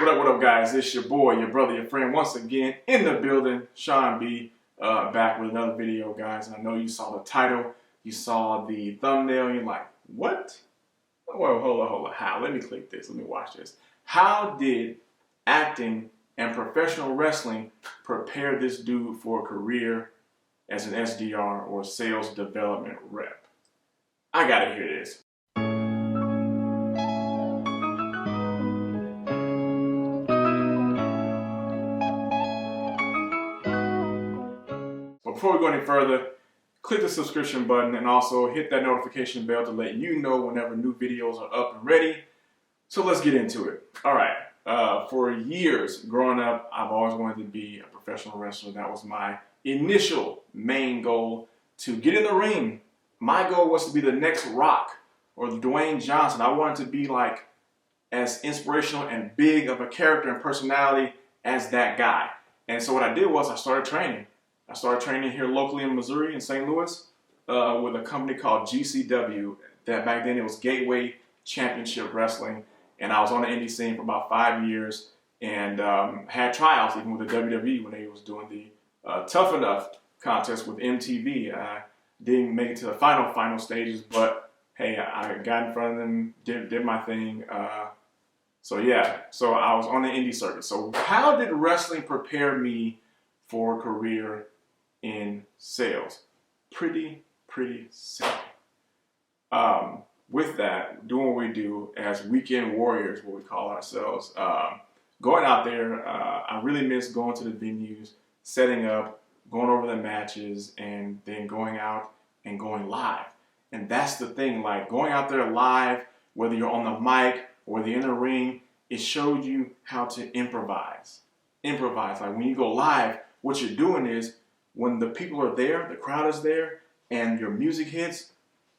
what up, guys? It's your boy, your brother, your friend, once again in the building, Sean B, back with another video, guys. And I know you saw the title, you saw the thumbnail, and you're like, what? Well, hold on. How? Let me click this. Let me watch this. How did acting and professional wrestling prepare this dude for a career as an SDR or sales development rep? I gotta hear this. Before we go any further, click the subscription button and also hit that notification bell to let you know whenever new videos are up and ready. So let's get into it. All right. For years growing up, I've always wanted to be a professional wrestler. That was my initial main goal, to get in the ring. My goal was to be the next Rock or Dwayne Johnson. I wanted to be like as inspirational and big of a character and personality as that guy. And so what I did was I started training. I started training here locally in Missouri, in St. Louis, with a company called GCW. That back then it was Gateway Championship Wrestling. And I was on the indie scene for about 5 years and had tryouts even with the WWE when they was doing the Tough Enough contest with MTV. I didn't make it to the final stages, but hey, I got in front of them, did my thing. So I was on the indie circuit. So how did wrestling prepare me for a career in sales? Pretty simple. With that, doing what we do as weekend warriors, what we call ourselves, going out there, I really miss going to the venues, setting up, going over the matches, and then going out and going live. And that's the thing, like going out there live, whether you're on the mic or whether you're in the ring, it showed you how to improvise. Like when you go live, what you're doing is when the people are there, the crowd is there, and your music hits,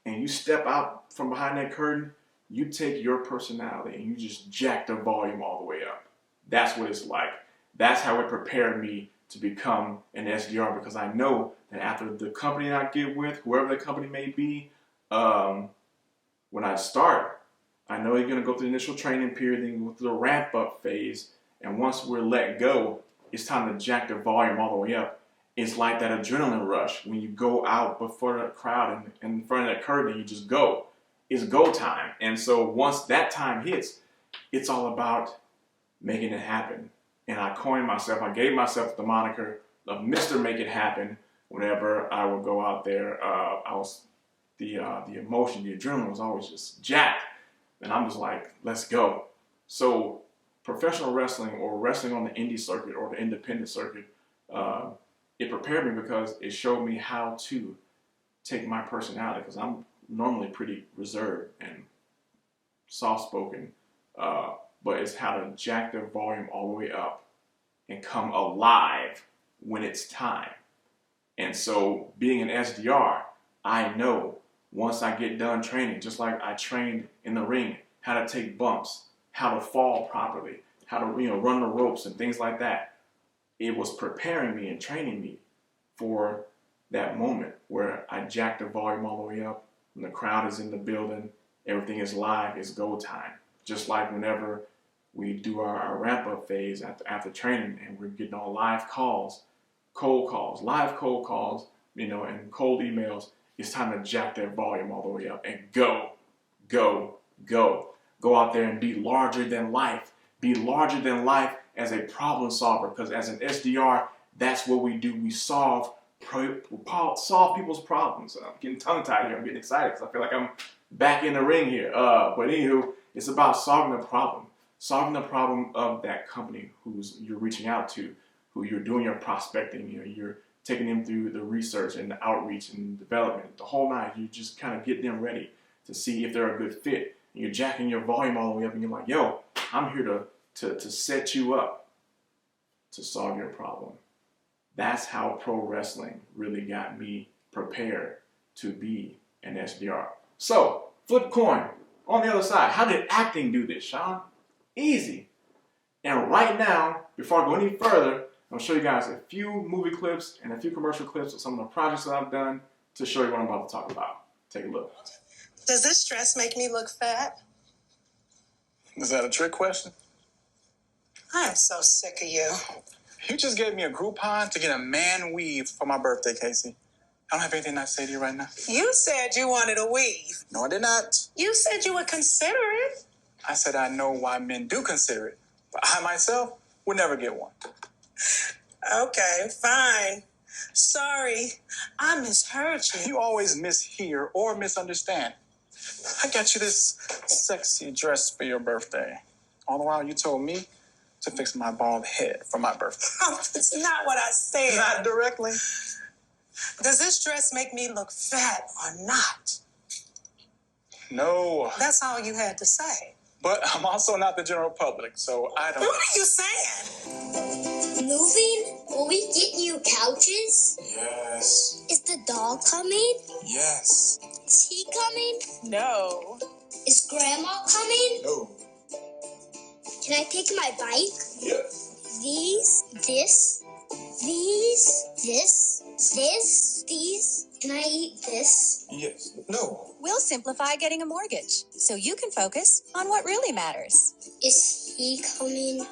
and you step out from behind that curtain, you take your personality and you just jack the volume all the way up. That's what it's like. That's how it prepared me to become an SDR, because I know that after the company I get with, whoever the company may be, when I start, I know you're going to go through the initial training period, then go through the ramp-up phase, and once we're let go, it's time to jack the volume all the way up. It's like that adrenaline rush when you go out before the crowd and in front of that curtain, you just go. It's go time. And so once that time hits, it's all about making it happen. And I I gave myself the moniker of Mr. Make It Happen whenever I would go out there. The emotion, the adrenaline was always just jacked. And I'm just like, let's go. So professional wrestling or wrestling on the indie circuit or the independent circuit, it prepared me because it showed me how to take my personality, because I'm normally pretty reserved and soft-spoken, but it's how to jack the volume all the way up and come alive when it's time. And so being an SDR, I know once I get done training, just like I trained in the ring, how to take bumps, how to fall properly, how to run the ropes and things like that. It was preparing me and training me for that moment where I jack the volume all the way up, when the crowd is in the building, everything is live, it's go time. Just like whenever we do our ramp-up phase after training and we're getting on live calls, live cold calls, and cold emails, it's time to jack that volume all the way up and go. Go out there and be larger than life. Be larger than life as a problem solver, because as an SDR, that's what we do. We solve people's problems. I'm getting tongue-tied here. I'm getting excited because I feel like I'm back in the ring here. But anywho, it's about solving the problem of that company you're reaching out to, who you're doing your prospecting. You're taking them through the research and the outreach and development, the whole night. You just kind of get them ready to see if they're a good fit. And you're jacking your volume all the way up, and you're like, yo, I'm here to set you up to solve your problem. That's how pro wrestling really got me prepared to be an SDR. So, flip coin. On the other side, how did acting do this, Sean? Easy. And right now, before I go any further, I'll show you guys a few movie clips and a few commercial clips of some of the projects that I've done to show you what I'm about to talk about. Take a look. Does this dress make me look fat? Is that a trick question? I am so sick of you. You just gave me a Groupon to get a man weave for my birthday, Casey. I don't have anything nice to say to you right now. You said you wanted a weave. No, I did not. You said you would consider it. I said I know why men do consider it, but I myself would never get one. Okay, fine. Sorry, I misheard you. You always mishear or misunderstand. I got you this sexy dress for your birthday. All the while you told me to fix my bald head for my birthday. Oh, that's not what I said. Not directly. Does this dress make me look fat or not? No. That's all you had to say. But I'm also not the general public, so I don't... What are you saying? Moving? Will we get new couches? Yes. Is the dog coming? Yes. Is he coming? No. Is Grandma coming? No. Can I take my bike? Yes. These, this. Can I eat this? Yes. No. We'll simplify getting a mortgage so you can focus on what really matters. Is he coming?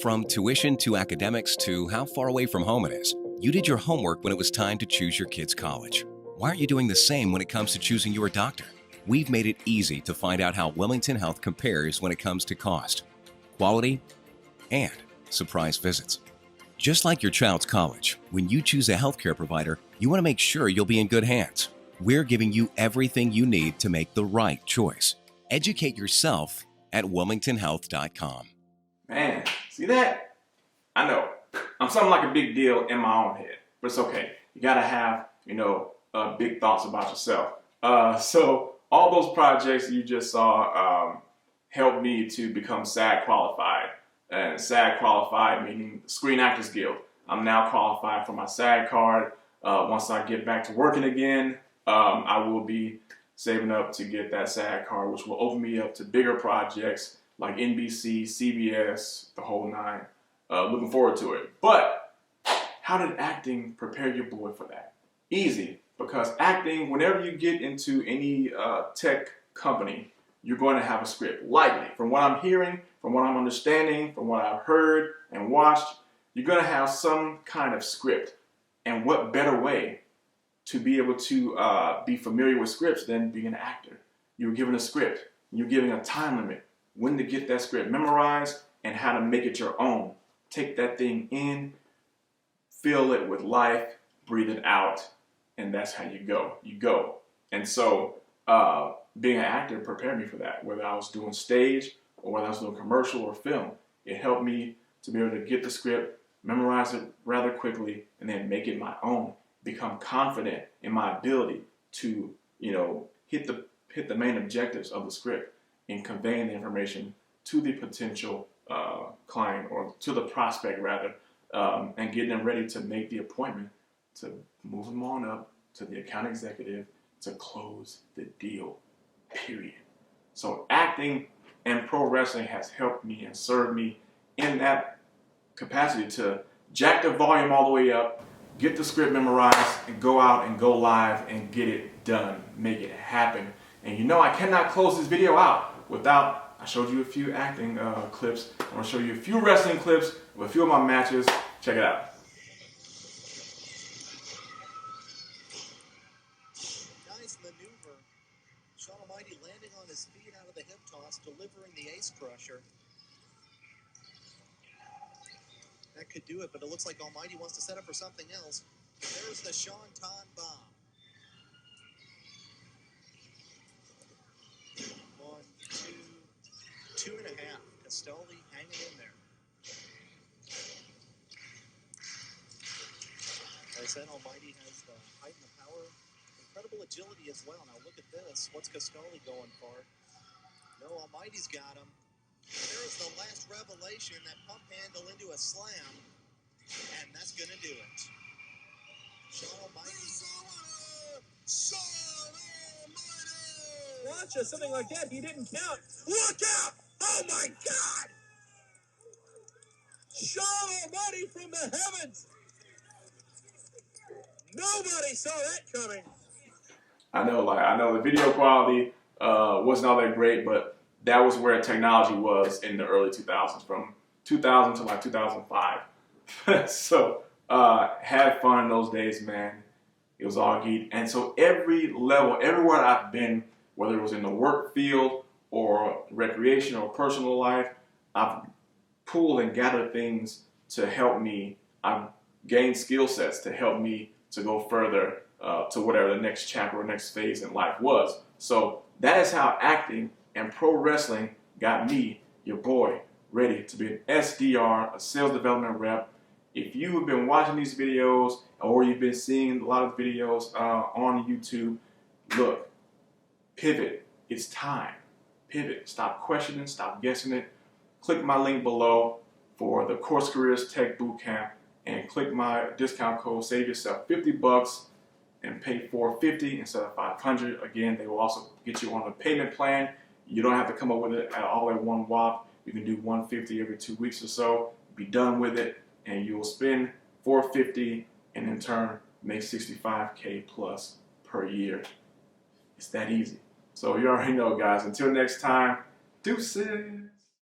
From tuition to academics to how far away from home it is, you did your homework when it was time to choose your kid's college. Why aren't you doing the same when it comes to choosing your doctor? We've made it easy to find out how Wilmington Health compares when it comes to cost, quality, and surprise visits. Just like your child's college, when you choose a healthcare provider, you want to make sure you'll be in good hands. We're giving you everything you need to make the right choice. Educate yourself at wilmingtonhealth.com. Man, see that? I know. I'm something like a big deal in my own head, but it's okay. You gotta have, big thoughts about yourself. So all those projects you just saw helped me to become SAG qualified. And SAG qualified meaning Screen Actors Guild. I'm now qualified for my SAG card. Once I get back to working again, I will be saving up to get that SAG card, which will open me up to bigger projects like NBC, CBS, the whole nine. Looking forward to it. But how did acting prepare your boy for that? Easy, because acting, whenever you get into any tech company, you're going to have a script. Likely, from what I'm hearing, from what I'm understanding, from what I've heard and watched, you're going to have some kind of script. And what better way to be able to be familiar with scripts than being an actor? You're given a script. You're given a time limit. When to get that script memorized and how to make it your own. Take that thing in, fill it with life, breathe it out, and that's how you go. You go. And so being an actor prepared me for that, whether I was doing stage or whether I was doing commercial or film. It helped me to be able to get the script, memorize it rather quickly, and then make it my own. Become confident in my ability to, hit the main objectives of the script in conveying the information to the potential client, or to the prospect rather, and getting them ready to make the appointment to move them on up to the account executive to close the deal, period. So acting and pro wrestling has helped me and served me in that capacity to jack the volume all the way up, get the script memorized, and go out and go live and get it done, make it happen. And I cannot close this video out without, I showed you a few acting clips. I'm going to show you a few wrestling clips of a few of my matches. Check it out. Nice maneuver. Sean Almighty landing on his feet out of the hip toss, delivering the ace crusher. That could do it, but it looks like Almighty wants to set up for something else. There's the Sean Ton bomb. 1, 2, 2.5. Castelli hanging in there. As I said, Almighty has the height and the power, incredible agility as well. Now look at this. What's Castelli going for? No, Almighty's got him. There's the last revelation, that pump handle into a slam, and that's going to do it. Sean Almighty. Watch us, something like that. He didn't count. Look out! Oh my God! Sean Almighty from the heavens. Nobody saw that coming. I know the video quality wasn't all that great, but that was where technology was in the early 2000s, from 2000 to like 2005. So had fun in those days, man. It was all geek. And so every level, everywhere I've been, whether it was in the work field or recreation or personal life, I've pulled and gathered things to help me. I've gained skill sets to help me to go further to whatever the next chapter or next phase in life was. So that is how acting and pro wrestling got me, your boy, ready to be an SDR, a sales development rep. If you have been watching these videos or you've been seeing a lot of videos on YouTube, look, pivot. It's time. Pivot. Stop questioning. Stop guessing it. Click my link below for the Course Careers Tech Bootcamp and click my discount code. Save yourself $50 and pay $450 instead of $500. Again, they will also get you on a payment plan. You don't have to come up with it all at one whop. You can do $150 every 2 weeks or so. Be done with it, and you will spend $450 and in turn make $65K plus per year. It's that easy. So you already know, guys. Until next time, deuces.